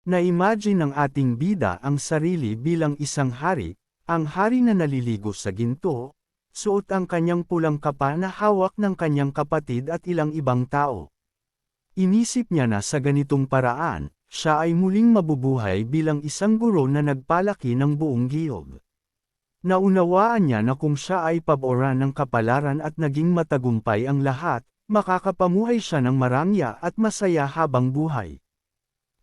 Na-imagine ng ating bida ang sarili bilang isang hari, ang hari na naliligo sa ginto, suot ang kanyang pulang kapa na hawak ng kanyang kapatid at ilang ibang tao. Inisip niya na sa ganitong paraan, siya ay muling mabubuhay bilang isang guro na nagpalaki ng buong giyog. Naunawaan niya na kung siya ay paboran ng kapalaran at naging matagumpay ang lahat, makakapamuhay siya ng marangya at masaya habang buhay.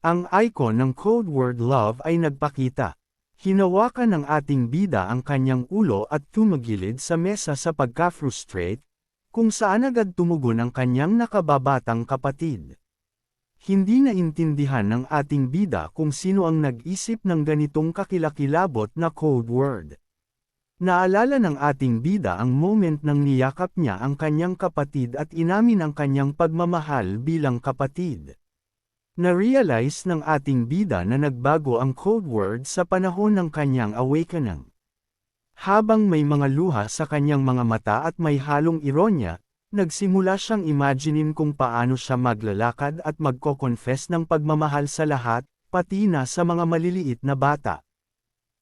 Ang icon ng code word love ay nagpakita. Hinawakan ng ating bida ang kanyang ulo at tumagilid sa mesa sa pagka-frustrate, kung saan agad tumugon ang kanyang nakababatang kapatid. Hindi naintindihan ng ating bida kung sino ang nag-isip ng ganitong kakilakilabot na code word. Naalala ng ating bida ang moment nang niyakap niya ang kanyang kapatid at inamin ang kanyang pagmamahal bilang kapatid. Na-realize ng ating bida na nagbago ang code word sa panahon ng kanyang awakening. Habang may mga luha sa kanyang mga mata at may halong ironya, nagsimula siyang imaginin kung paano siya maglalakad at magko-confess ng pagmamahal sa lahat, pati na sa mga maliliit na bata.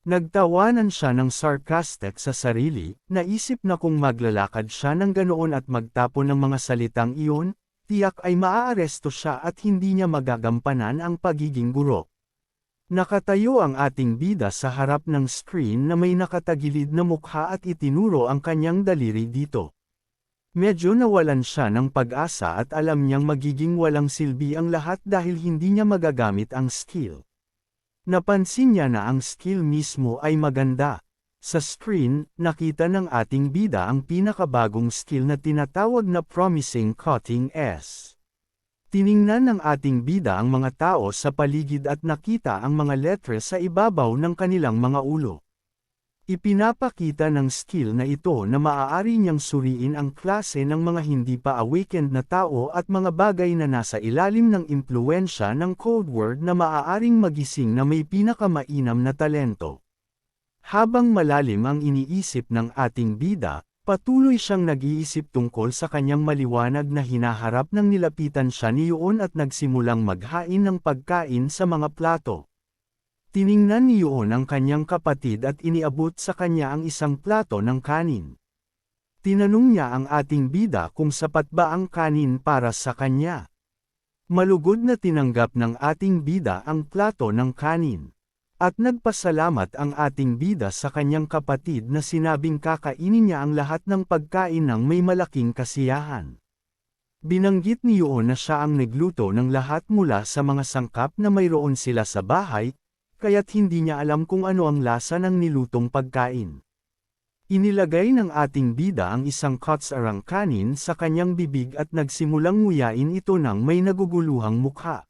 Nagtawanan siya ng sarcastic sa sarili, naisip na kung maglalakad siya ng ganoon at magtapon ng mga salitang iyon, tiyak ay maaaresto siya at hindi niya magagampanan ang pagiging guro. Nakatayo ang ating bida sa harap ng screen na may nakatagilid na mukha at itinuro ang kanyang daliri dito. Medyo nawalan siya ng pag-asa at alam niyang magiging walang silbi ang lahat dahil hindi niya magagamit ang skill. Napansin niya na ang skill mismo ay maganda. Sa screen, nakita ng ating bida ang pinakabagong skill na tinatawag na Promising Cutting S. Tiningnan ng ating bida ang mga tao sa paligid at nakita ang mga letres sa ibabaw ng kanilang mga ulo. Ipinapakita ng skill na ito na maaari niyang suriin ang klase ng mga hindi pa awakened na tao at mga bagay na nasa ilalim ng impluwensya ng code word na maaaring magising na may pinakamainam na talento. Habang malalim ang iniisip ng ating bida, patuloy siyang nag-iisip tungkol sa kanyang maliwanag na hinaharap nang nilapitan siya niyon at nagsimulang maghain ng pagkain sa mga plato. Tiningnan niyon ang kanyang kapatid at iniabot sa kanya ang isang plato ng kanin. Tinanong niya ang ating bida kung sapat ba ang kanin para sa kanya. Malugod na tinanggap ng ating bida ang plato ng kanin. At nagpasalamat ang ating bida sa kanyang kapatid na sinabing kakainin niya ang lahat ng pagkain ng may malaking kasiyahan. Binanggit niyon na siya ang nagluto ng lahat mula sa mga sangkap na mayroon sila sa bahay, kaya't hindi niya alam kung ano ang lasa ng nilutong pagkain. Inilagay ng ating bida ang isang kutsarang kanin sa kanyang bibig at nagsimulang nguyain ito ng may naguguluhang mukha.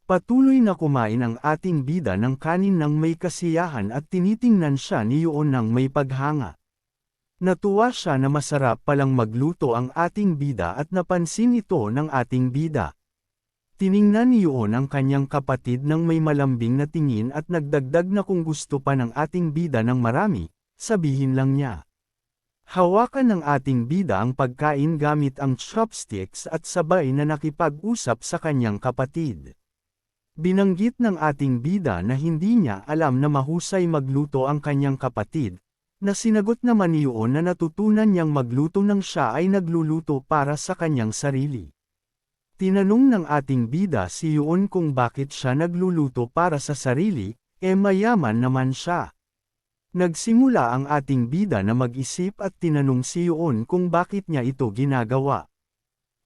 Patuloy na kumain ang ating bida ng kanin ng may kasiyahan at tinitingnan siya niyon ng may paghanga. Natuwa siya na masarap palang magluto ang ating bida at napansin ito ng ating bida. Tiningnan niyon ang kanyang kapatid ng may malambing na tingin at nagdagdag na kung gusto pa ng ating bida ng marami, sabihin lang niya. Hawakan ng ating bida ang pagkain gamit ang chopsticks at sabay na nakipag-usap sa kanyang kapatid. Binanggit ng ating bida na hindi niya alam na mahusay magluto ang kanyang kapatid, na sinagot naman niyon na natutunan niyang magluto nang siya ay nagluluto para sa kanyang sarili. Tinanong ng ating bida si Yuon kung bakit siya nagluluto para sa sarili, mayaman naman siya. Nagsimula ang ating bida na mag-isip at tinanong si Yuon kung bakit niya ito ginagawa.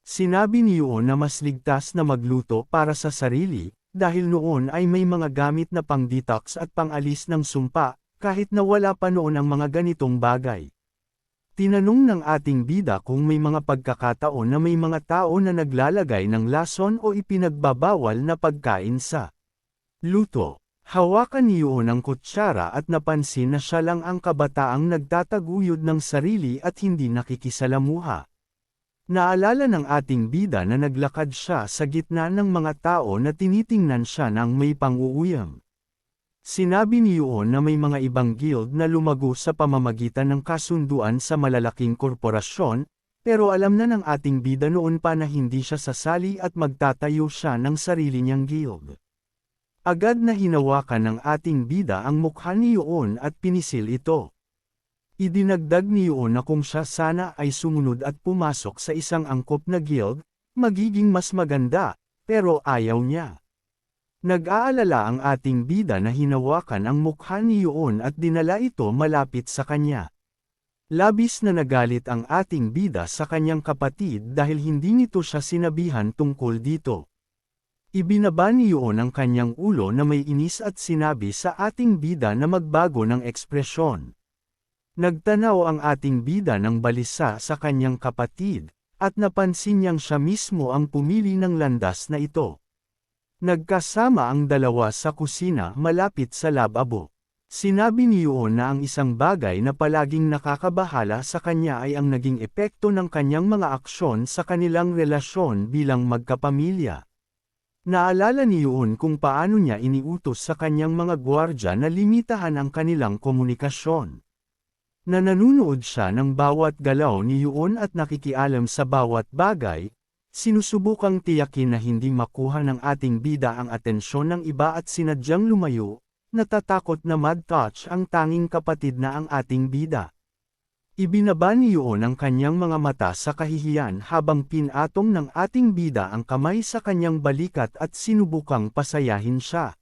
Sinabi ni Yuon na mas ligtas na magluto para sa sarili, dahil noon ay may mga gamit na pang-detox at pang-alis ng sumpa, kahit na wala pa noon ang mga ganitong bagay. Tinanong ng ating bida kung may mga pagkakataon na may mga tao na naglalagay ng lason o ipinagbabawal na pagkain sa luto. Hawakan niyon ang kutsara at napansin na siya lang ang kabataang nagtataguyod ng sarili at hindi nakikisalamuha. Naalala ng ating bida na naglakad siya sa gitna ng mga tao na tinitingnan siya ng may pang-uuyam. Sinabi niyon na may mga ibang guild na lumago sa pamamagitan ng kasunduan sa malalaking korporasyon, pero alam na ng ating bida noon pa na hindi siya sasali at magtatayo siya ng sarili niyang guild. Agad na hinawakan ng ating bida ang mukha ni Yoon at pinisil ito. Idinagdag ni Yoon na kung siya sana ay sumunod at pumasok sa isang angkop na guild, magiging mas maganda, pero ayaw niya. Nag-aalala ang ating bida na hinawakan ang mukha ni Yoon at dinala ito malapit sa kanya. Labis na nagalit ang ating bida sa kanyang kapatid dahil hindi nito siya sinabihan tungkol dito. Ibinaba ni Yoon ang kanyang ulo na may inis at sinabi sa ating bida na magbago ng ekspresyon. Nagtanaw ang ating bida ng balisa sa kanyang kapatid, at napansin niyang siya mismo ang pumili ng landas na ito. Nagkasama ang dalawa sa kusina malapit sa lababo. Sinabi ni Yoon na ang isang bagay na palaging nakakabahala sa kanya ay ang naging epekto ng kanyang mga aksyon sa kanilang relasyon bilang magkapamilya. Naalala ni Yoon kung paano niya iniutos sa kanyang mga gwardya na limitahan ang kanilang komunikasyon. Na nanunood siya ng bawat galaw ni Yoon at nakikialam sa bawat bagay, sinusubukang tiyakin na hindi makuha ng ating bida ang atensyon ng iba at sinadyang lumayo, natatakot na mad-touch ang tanging kapatid na ang ating bida. Ibinaba ni Yoon ang kanyang mga mata sa kahihiyan habang pinatong ng ating bida ang kamay sa kanyang balikat at sinubukang pasayahin siya.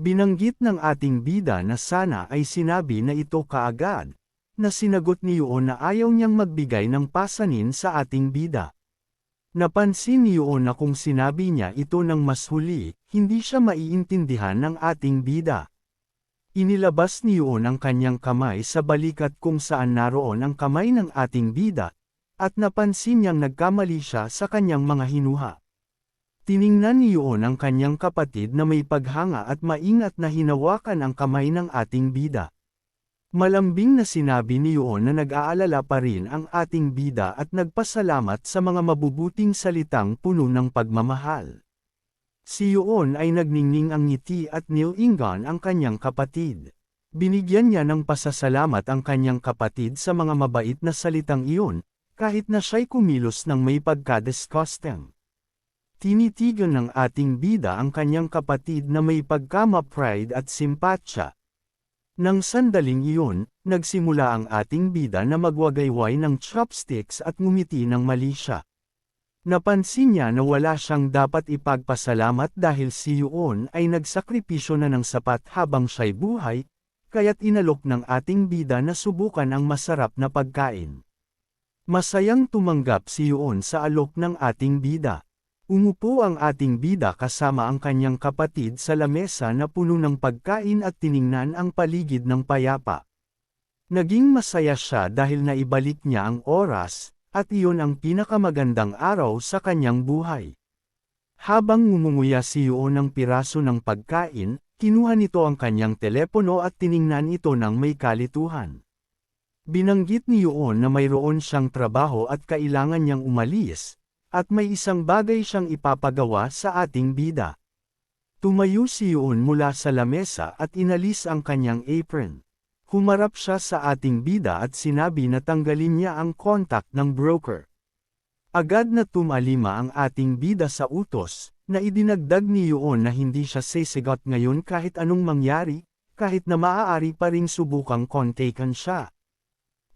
Binanggit ng ating bida na sana ay sinabi na ito kaagad, na sinagot ni Yoon na ayaw niyang magbigay ng pasanin sa ating bida. Napansin ni Yoon na kung sinabi niya ito ng mas huli, hindi siya maiintindihan ng ating bida. Inilabas ni Yoon ang kanyang kamay sa balikat kung saan naroon ang kamay ng ating bida, at napansin niyang nagkamali siya sa kanyang mga hinuha. Tiningnan ni Yoon ang kanyang kapatid na may paghanga at maingat na hinawakan ang kamay ng ating bida. Malambing na sinabi ni Yoon na nag-aalala pa rin ang ating bida at nagpasalamat sa mga mabubuting salitang puno ng pagmamahal. Si Yoon ay nagningning ang ngiti at nilingan ang kanyang kapatid. Binigyan niya ng pasasalamat ang kanyang kapatid sa mga mabait na salitang iyon, kahit na siya'y kumilos ng may pagka-disgusting. Tinitigan ng ating bida ang kanyang kapatid na may pagkama-pride at simpatsya. Nang sandaling iyon, nagsimula ang ating bida na magwagayway ng chopsticks at ngumiti ng mali siya. Napansin niya na wala siyang dapat ipagpasalamat dahil si Yoon ay nagsakripisyo na ng sapat habang siya'y buhay, kaya't inalok ng ating bida na subukan ang masarap na pagkain. Masayang tumanggap si Yoon sa alok ng ating bida. Umupo ang ating bida kasama ang kanyang kapatid sa lamesa na puno ng pagkain at tiningnan ang paligid ng payapa. Naging masaya siya dahil naibalik niya ang oras, at iyon ang pinakamagandang araw sa kanyang buhay. Habang ngumunguya si Yoon ng piraso ng pagkain, kinuha nito ang kanyang telepono at tiningnan ito ng may kalituhan. Binanggit ni Yoon na mayroon siyang trabaho at kailangan niyang umalis, at may isang bagay siyang ipapagawa sa ating bida. Tumayo si Yoon mula sa lamesa at inalis ang kanyang apron. Humarap siya sa ating bida at sinabi na tanggalin niya ang kontak ng broker. Agad na tumalima ang ating bida sa utos, na idinagdag ni Yoon na hindi siya sisigot ngayon kahit anong mangyari, kahit na maaari pa ring subukang kontakan siya.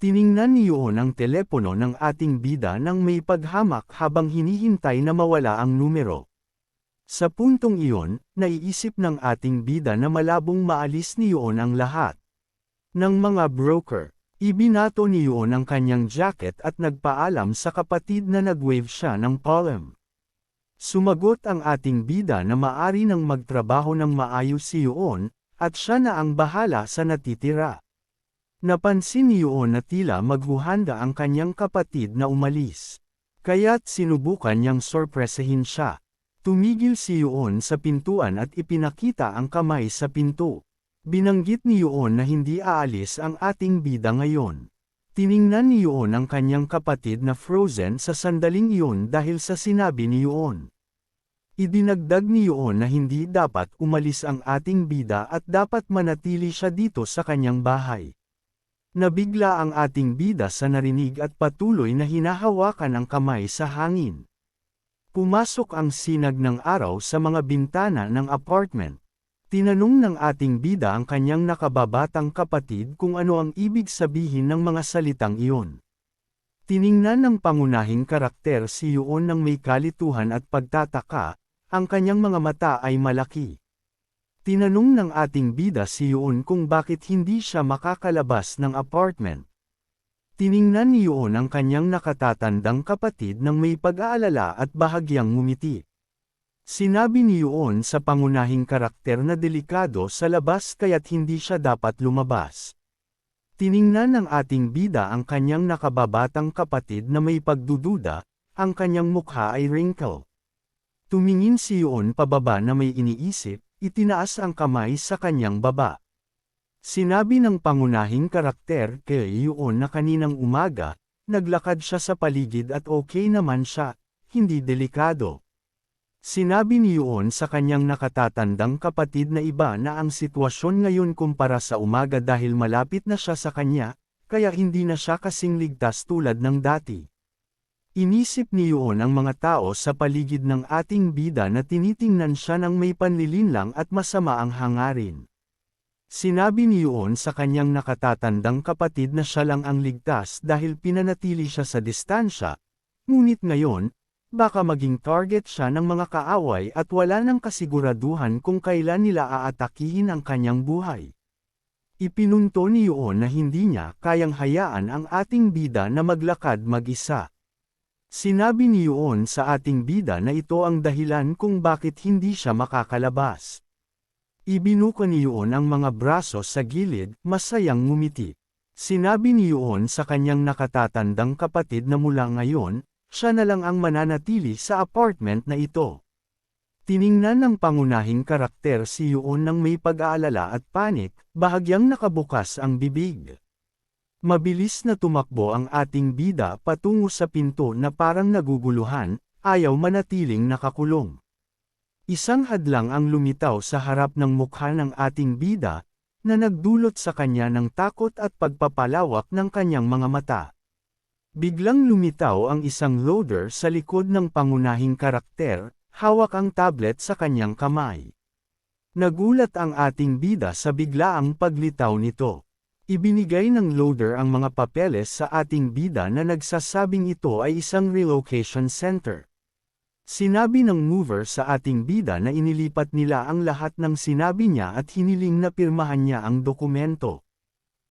Tiningnan ni Yoon ang telepono ng ating bida nang may paghamak habang hinihintay na mawala ang numero. Sa puntong iyon, naiisip ng ating bida na malabong maalis ni Yoon ang lahat ng mga broker. Ibinato ni Yoon ang kanyang jacket at nagpaalam sa kapatid na nag-wave siya ng palm. Sumagot ang ating bida na maari nang magtrabaho ng maayos si Yoon, at siya na ang bahala sa natitira. Napansin ni Yoon na tila maghuhanda ang kanyang kapatid na umalis. Kaya't sinubukan niyang sorpresahin siya. Tumigil si Yoon sa pintuan at ipinakita ang kamay sa pinto. Binanggit ni Yoon na hindi aalis ang ating bida ngayon. Tiningnan ni Yoon ang kanyang kapatid na frozen sa sandaling iyon dahil sa sinabi ni Yoon. Idinagdag ni Yoon na hindi dapat umalis ang ating bida at dapat manatili siya dito sa kanyang bahay. Nabigla ang ating bida sa narinig at patuloy na hinahawakan ang kamay sa hangin. Pumasok ang sinag ng araw sa mga bintana ng apartment. Tinanong ng ating bida ang kanyang nakababatang kapatid kung ano ang ibig sabihin ng mga salitang iyon. Tiningnan ng pangunahing karakter si Yuon ng may kalituhan at pagtataka, ang kanyang mga mata ay malaki. Tinanong ng ating bida si Yuon kung bakit hindi siya makakalabas ng apartment. Tiningnan ni Yuon ang kanyang nakatatandang kapatid ng may pag-aalala at bahagyang ngumiti. Sinabi ni Yuon sa pangunahing karakter na delikado sa labas kaya't hindi siya dapat lumabas. Tiningnan ng ating bida ang kanyang nakababatang kapatid na may pagdududa, ang kanyang mukha ay wrinkle. Tumingin si Yuon pababa na may iniisip, itinaas ang kamay sa kanyang baba. Sinabi ng pangunahing karakter kay Yuon na kaninang umaga, naglakad siya sa paligid at okay naman siya, hindi delikado. Sinabi ni Yuon sa kanyang nakatatandang kapatid na iba na ang sitwasyon ngayon kumpara sa umaga dahil malapit na siya sa kanya, kaya hindi na siya kasing ligtas tulad ng dati. Inisip ni Yuon ang mga tao sa paligid ng ating bida na tinitingnan siya ng may panlilinlang at masama ang hangarin. Sinabi ni Yuon sa kanyang nakatatandang kapatid na siya lang ang ligtas dahil pinanatili siya sa distansya, ngunit ngayon, baka maging target siya ng mga kaaway at wala nang kasiguraduhan kung kailan nila aatakihin ang kanyang buhay. Ipinunto ni Yuon na hindi niya kayang hayaan ang ating bida na maglakad mag-isa. Sinabi ni Yuon sa ating bida na ito ang dahilan kung bakit hindi siya makakalabas. Ibinuka ni Yuon ang mga braso sa gilid, masayang ngumiti. Sinabi ni Yuon sa kanyang nakatatandang kapatid na mula ngayon, siya na lang ang mananatili sa apartment na ito. Tiningnan ng pangunahing karakter si Yuon ng may pag-aalala at panik, bahagyang nakabukas ang bibig. Mabilis na tumakbo ang ating bida patungo sa pinto na parang naguguluhan, ayaw manatiling nakakulong. Isang hadlang ang lumitaw sa harap ng mukha ng ating bida, na nagdulot sa kanya ng takot at pagpapalawak ng kanyang mga mata. Biglang lumitaw ang isang loader sa likod ng pangunahing karakter, hawak ang tablet sa kanyang kamay. Nagulat ang ating bida sa biglaang paglitaw nito. Ibinigay ng loader ang mga papeles sa ating bida na nagsasabing ito ay isang relocation center. Sinabi ng mover sa ating bida na inilipat nila ang lahat ng sinabi niya at hiniling na pirmahan niya ang dokumento.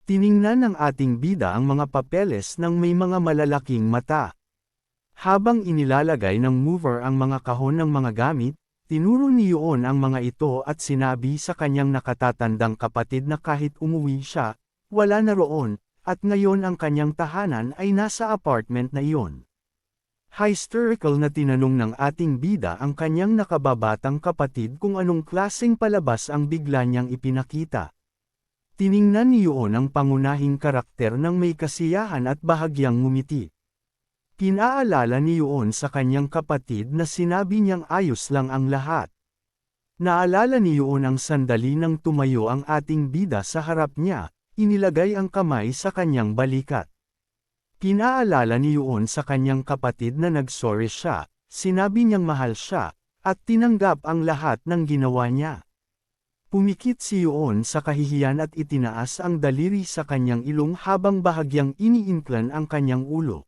Tiningnan ng ating bida ang mga papeles ng may mga malalaking mata. Habang inilalagay ng mover ang mga kahon ng mga gamit, tinuro ni Yuon ang mga ito at sinabi sa kanyang nakatatandang kapatid na kahit umuwi siya, wala na roon, at ngayon ang kanyang tahanan ay nasa apartment na iyon. Hysterical na tinanong ng ating bida ang kanyang nakababatang kapatid kung anong klaseng palabas ang bigla niyang ipinakita. Tiningnan ni Yuon ang pangunahing karakter ng may kasiyahan at bahagyang ngumiti. Pinaalala ni Yuon sa kanyang kapatid na sinabi niyang ayos lang ang lahat. Naalala ni Yuon ang sandali nang tumayo ang ating bida sa harap niya, inilagay ang kamay sa kanyang balikat. Pinaalala ni Yuon sa kanyang kapatid na nagsorry siya, sinabi niyang mahal siya, at tinanggap ang lahat ng ginawa niya. Pumikit si Yuon sa kahihiyan at itinaas ang daliri sa kanyang ilong habang bahagyang iniinklan ang kanyang ulo.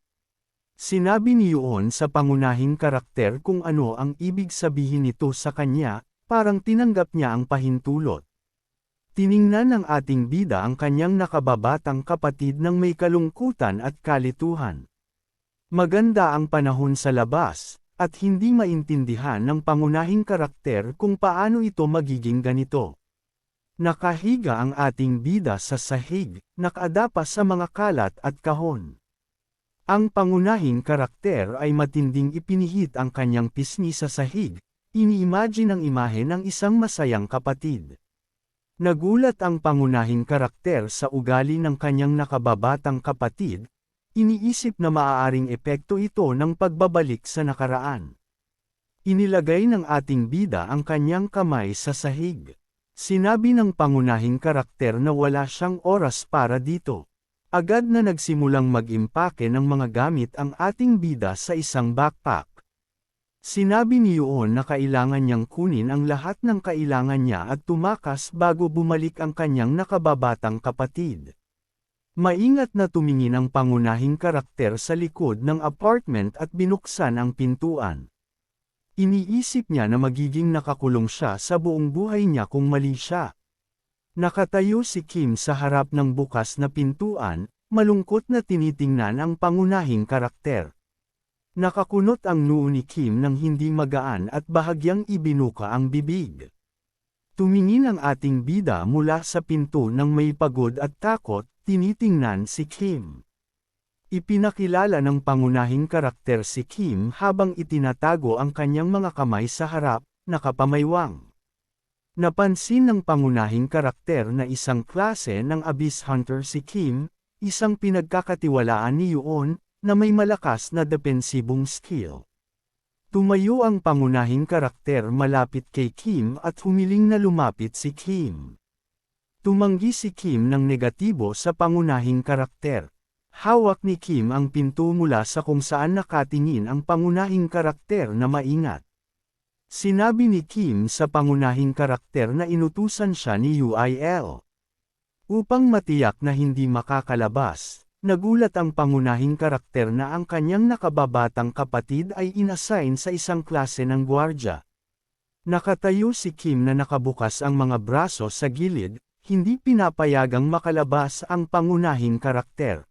Sinabi ni Yuon sa pangunahing karakter kung ano ang ibig sabihin nito sa kanya, parang tinanggap niya ang pahintulot. Tiningnan ng ating bida ang kanyang nakababatang kapatid ng may kalungkutan at kalituhan. Maganda ang panahon sa labas, at hindi maintindihan ng pangunahing karakter kung paano ito magiging ganito. Nakahiga ang ating bida sa sahig, nakaadapa sa mga kalat at kahon. Ang pangunahing karakter ay matinding ipinihit ang kanyang pisngi sa sahig, ini-imagine ang imahe ng isang masayang kapatid. Nagulat ang pangunahing karakter sa ugali ng kanyang nakababatang kapatid, iniisip na maaaring epekto ito ng pagbabalik sa nakaraan. Inilagay ng ating bida ang kanyang kamay sa sahig. Sinabi ng pangunahing karakter na wala siyang oras para dito. Agad na nagsimulang mag-impake ng mga gamit ang ating bida sa isang backpack. Sinabi ni Yoon na kailangan niyang kunin ang lahat ng kailangan niya at tumakas bago bumalik ang kanyang nakababatang kapatid. Maingat na tumingin ang pangunahing karakter sa likod ng apartment at binuksan ang pintuan. Iniisip niya na magiging nakakulong siya sa buong buhay niya kung mali siya. Nakatayo si Kim sa harap ng bukas na pintuan, malungkot na tinitingnan ang pangunahing karakter. Nakakunot ang noo ni Kim nang hindi magaan at bahagyang ibinuka ang bibig. Tumingin ang ating bida mula sa pinto nang may pagod at takot, tinitingnan si Kim. Ipinakilala ng pangunahing karakter si Kim habang itinatago ang kanyang mga kamay sa harap, nakapamaywang. Napansin ng pangunahing karakter na isang klase ng Abyss Hunter si Kim, isang pinagkakatiwalaan ni Yoon, na may malakas na depensibong skill. Tumayo ang pangunahing karakter malapit kay Kim at humiling na lumapit si Kim. Tumanggi si Kim ng negatibo sa pangunahing karakter. Hawak ni Kim ang pinto mula sa kung saan nakatingin ang pangunahing karakter na maingat. Sinabi ni Kim sa pangunahing karakter na inutusan siya ni UIL. Upang matiyak na hindi makakalabas, nagulat ang pangunahing karakter na ang kanyang nakababatang kapatid ay inassign sa isang klase ng gwardya. Nakatayo si Kim na nakabukas ang mga braso sa gilid, hindi pinapayagang makalabas ang pangunahing karakter.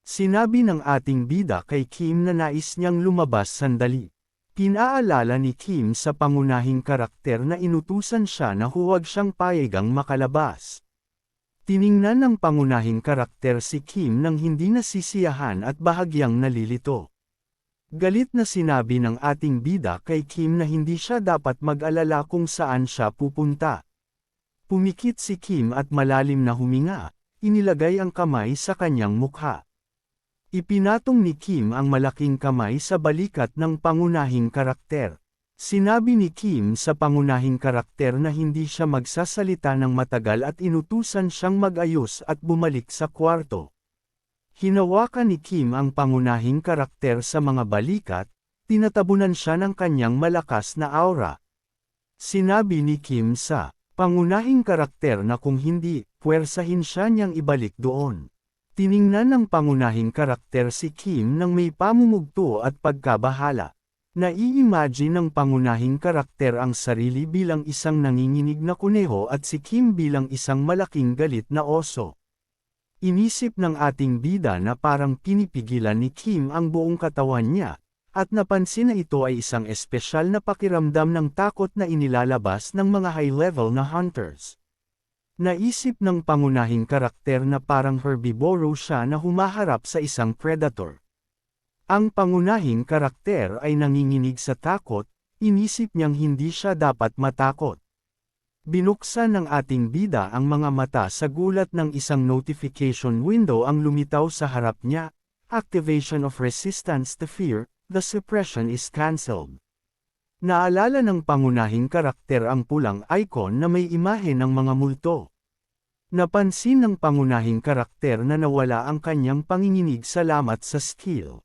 Sinabi ng ating bida kay Kim na nais niyang lumabas sandali. Pinaalala ni Kim sa pangunahing karakter na inutusan siya na huwag siyang payagang makalabas. Tiningnan ng pangunahing karakter si Kim nang hindi nasisiyahan at bahagyang nalilito. Galit na sinabi ng ating bida kay Kim na hindi siya dapat mag-alala kung saan siya pupunta. Pumikit si Kim at malalim na huminga, inilagay ang kamay sa kanyang mukha. Ipinatong ni Kim ang malaking kamay sa balikat ng pangunahing karakter. Sinabi ni Kim sa pangunahing karakter na hindi siya magsasalita ng matagal at inutusan siyang mag-ayos at bumalik sa kwarto. Hinawakan ni Kim ang pangunahing karakter sa mga balikat, tinatabunan siya ng kanyang malakas na aura. Sinabi ni Kim sa pangunahing karakter na kung hindi, puwersahin siya niyang ibalik doon. Tiningnan ng pangunahing karakter si Kim nang may pamumugto at pagkabahala. Nai-imagine ng pangunahing karakter ang sarili bilang isang nanginginig na kuneho at si Kim bilang isang malaking galit na oso. Inisip ng ating bida na parang pinipigilan ni Kim ang buong katawan niya, at napansin na ito ay isang espesyal na pakiramdam ng takot na inilalabas ng mga high-level na hunters. Naisip ng pangunahing karakter na parang herbivoro siya na humaharap sa isang predator. Ang pangunahing karakter ay nanginginig sa takot, inisip niyang hindi siya dapat matakot. Binuksan ng ating bida ang mga mata sa gulat ng isang notification window ang lumitaw sa harap niya, activation of resistance to fear, the suppression is cancelled. Naalala ng pangunahing karakter ang pulang icon na may imahe ng mga multo. Napansin ng pangunahing karakter na nawala ang kanyang panginginig salamat sa skill.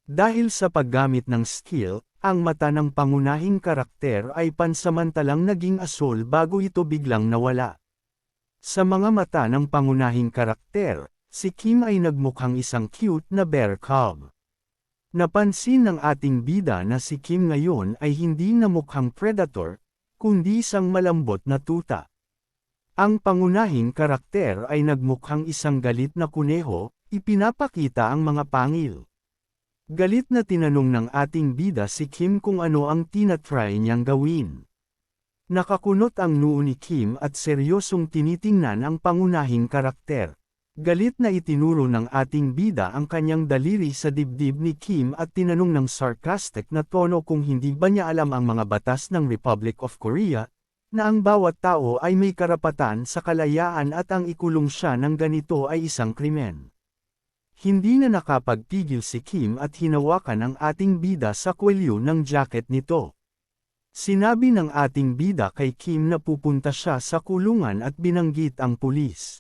Dahil sa paggamit ng skill, ang mata ng pangunahing karakter ay pansamantalang naging asul bago ito biglang nawala. Sa mga mata ng pangunahing karakter, si Kim ay nagmukhang isang cute na bear cub. Napansin ng ating bida na si Kim ngayon ay hindi na mukhang predator, kundi isang malambot na tuta. Ang pangunahing karakter ay nagmukhang isang galit na kuneho, ipinapakita ang mga pangil. Galit na tinanong ng ating bida si Kim kung ano ang tinatry niyang gawin. Nakakunot ang noo ni Kim at seryosong tinitingnan ang pangunahing karakter. Galit na itinuro ng ating bida ang kanyang daliri sa dibdib ni Kim at tinanong ng sarcastic na tono kung hindi ba niya alam ang mga batas ng Republic of Korea, na ang bawat tao ay may karapatan sa kalayaan at ang ikulong siya ng ganito ay isang krimen. Hindi na nakapagpigil si Kim at hinawakan ang ating bida sa kwelyo ng jacket nito. Sinabi ng ating bida kay Kim na pupunta siya sa kulungan at binanggit ang pulis.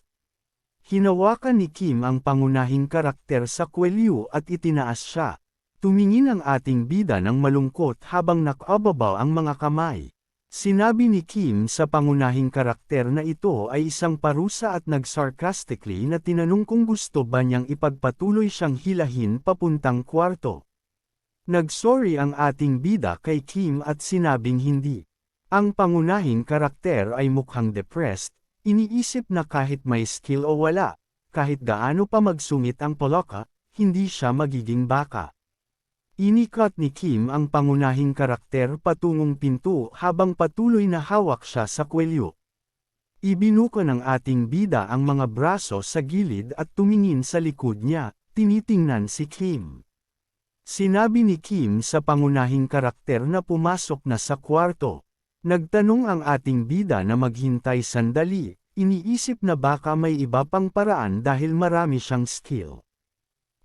Hinawakan ni Kim ang pangunahing karakter sa kwelyo at itinaas siya. Tumingin ang ating bida ng malungkot habang nakababaw ang mga kamay. Sinabi ni Kim sa pangunahing karakter na ito ay isang parusa at nag-sarcastically na tinanong kung gusto ba niyang ipagpatuloy siyang hilahin papuntang kwarto. Nag-sorry ang ating bida kay Kim at sinabing hindi. Ang pangunahing karakter ay mukhang depressed, iniisip na kahit may skill o wala, kahit gaano pa magsungit ang poloka, hindi siya magiging baka. Inikat ni Kim ang pangunahing karakter patungong pinto habang patuloy na hawak siya sa kwelyo. Ibinuka ng ating bida ang mga braso sa gilid at tumingin sa likod niya, tinitingnan si Kim. Sinabi ni Kim sa pangunahing karakter na pumasok na sa kwarto. Nagtanong ang ating bida na maghintay sandali, iniisip na baka may iba pang paraan dahil marami siyang skill.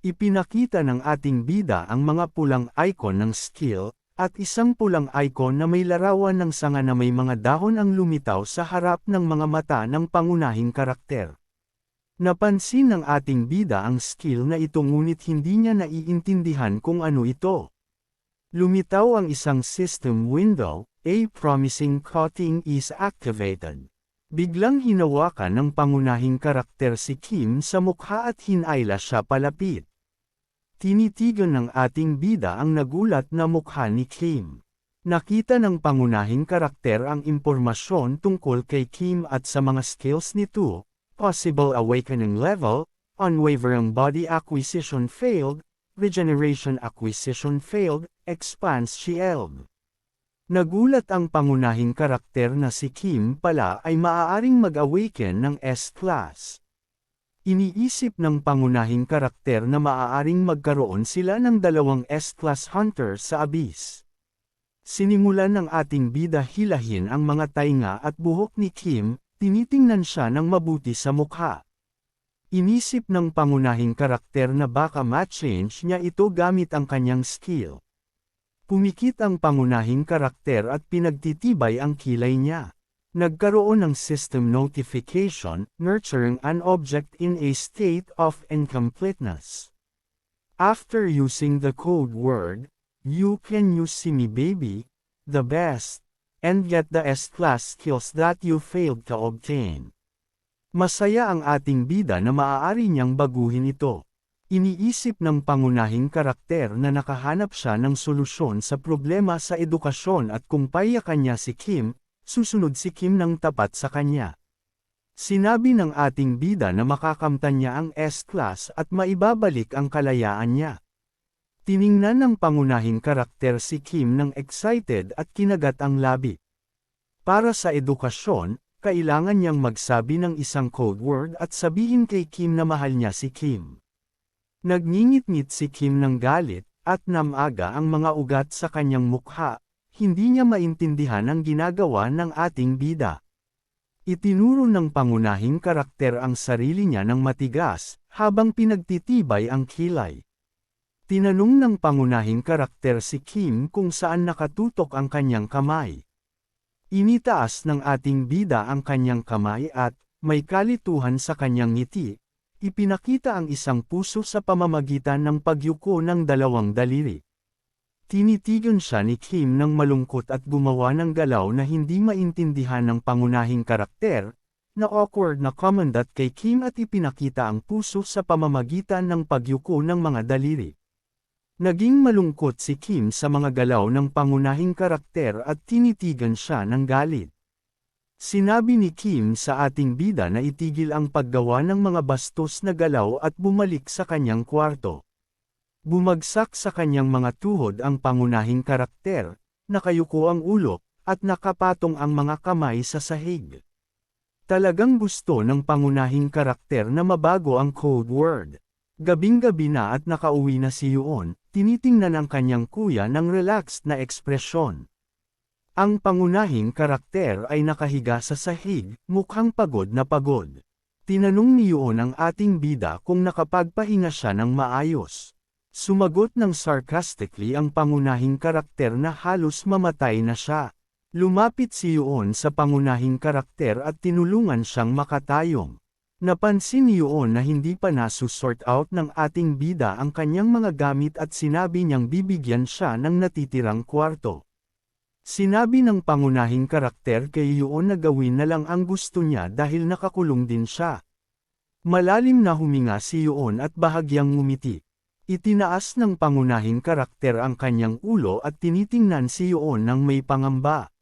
Ipinakita ng ating bida ang mga pulang icon ng skill, at isang pulang icon na may larawan ng sanga na may mga dahon ang lumitaw sa harap ng mga mata ng pangunahing karakter. Napansin ng ating bida ang skill na ito ngunit hindi niya naiintindihan kung ano ito. Lumitaw ang isang system window, a promising coating is activated. Biglang hinawakan ng pangunahing karakter si Kim sa mukha at hinayla siya palapit. Tinitigan ng ating bida ang nagulat na mukha ni Kim. Nakita ng pangunahing karakter ang impormasyon tungkol kay Kim at sa mga skills nito, possible awakening level, unwavering body acquisition failed, regeneration acquisition failed, expanse shield. Nagulat ang pangunahing karakter na si Kim pala ay maaaring mag-awaken ng S-Class. Iniisip ng pangunahing karakter na maaaring magkaroon sila ng dalawang S-Class Hunter sa Abyss. Sinimulan ng ating bida hilahin ang mga tainga at buhok ni Kim, tinitingnan siya ng mabuti sa mukha. Inisip ng pangunahing karakter na baka ma-change niya ito gamit ang kanyang skill. Pumikit ang pangunahing karakter at pinagtitibay ang kilay niya. Nagkaroon ng system notification, nurturing an object in a state of incompleteness. After using the code word, you can use Simi Baby, the best, and get the S-Class skills that you failed to obtain. Masaya ang ating bida na maaari niyang baguhin ito. Iniisip ng pangunahing karakter na nakahanap siya ng solusyon sa problema sa edukasyon at kung payakan niya si Kim, susunod si Kim ng tapat sa kanya. Sinabi ng ating bida na makakamtan niya ang S-Class at maibabalik ang kalayaan niya. Tiningnan ng pangunahing karakter si Kim ng excited at kinagat ang labi. Para sa edukasyon, kailangan niyang magsabi ng isang code word at sabihin kay Kim na mahal niya si Kim. Nagngingit-ngit si Kim ng galit, at namaga ang mga ugat sa kanyang mukha, hindi niya maintindihan ang ginagawa ng ating bida. Itinuro ng pangunahing karakter ang sarili niya ng matigas, habang pinagtitibay ang kilay. Tinanong ng pangunahing karakter si Kim kung saan nakatutok ang kanyang kamay. Initaas ng ating bida ang kanyang kamay at, may kalituhan sa kanyang ngiti, ipinakita ang isang puso sa pamamagitan ng pagyuko ng dalawang daliri. Tinitigan siya ni Kim ng malungkot at gumawa ng galaw na hindi maintindihan ng pangunahing karakter, na awkward na komandat kay Kim at ipinakita ang puso sa pamamagitan ng pagyuko ng mga daliri. Naging malungkot si Kim sa mga galaw ng pangunahing karakter at tinitigan siya ng galit. Sinabi ni Kim sa ating bida na itigil ang paggawa ng mga bastos na galaw at bumalik sa kanyang kwarto. Bumagsak sa kanyang mga tuhod ang pangunahing karakter, nakayuko ang ulo, at nakapatong ang mga kamay sa sahig. Talagang gusto ng pangunahing karakter na mabago ang code word. Gabing-gabi na at nakauwi na si Yoon, tinitingnan ang kanyang kuya ng relaxed na ekspresyon. Ang pangunahing karakter ay nakahiga sa sahig, mukhang pagod na pagod. Tinanong ni Yoon ang ating bida kung nakapagpahinga siya ng maayos. Sumagot ng sarcastically ang pangunahing karakter na halos mamatay na siya. Lumapit si Yoon sa pangunahing karakter at tinulungan siyang makatayong. Napansin ni Yuon na hindi pa nasusort out ng ating bida ang kanyang mga gamit at sinabi niyang bibigyan siya ng natitirang kwarto. Sinabi ng pangunahing karakter kay Yuon na gawin na lang ang gusto niya dahil nakakulong din siya. Malalim na huminga si Yuon at bahagyang ngumiti. Itinaas ng pangunahing karakter ang kanyang ulo at tinitingnan si Yuon ng may pangamba.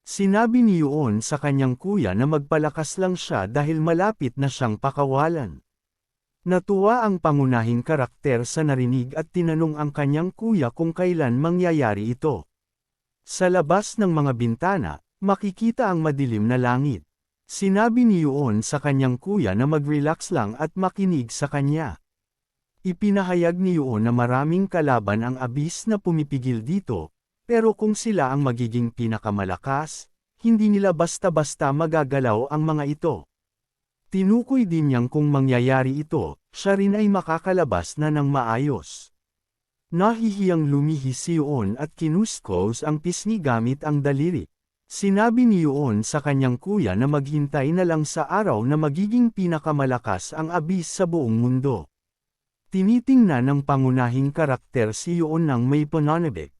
Sinabi ni Yuon sa kanyang kuya na magpalakas lang siya dahil malapit na siyang pakawalan. Natuwa ang pangunahing karakter sa narinig at tinanong ang kanyang kuya kung kailan mangyayari ito. Sa labas ng mga bintana, makikita ang madilim na langit. Sinabi ni Yuon sa kanyang kuya na mag-relax lang at makinig sa kanya. Ipinahayag ni Yuon na maraming kalaban ang abis na pumipigil dito, pero kung sila ang magiging pinakamalakas, hindi nila basta-basta magagalaw ang mga ito. Tinukoy din niyang kung mangyayari ito, siya rin ay makakalabas na ng maayos. Nahihiyang lumihi si Yuon at kinuskos ang pisngi gamit ang daliri. Sinabi ni Yuon sa kanyang kuya na maghintay na lang sa araw na magiging pinakamalakas ang abis sa buong mundo. Tinitingnan ng pangunahing karakter si Yuon ng may pananabik.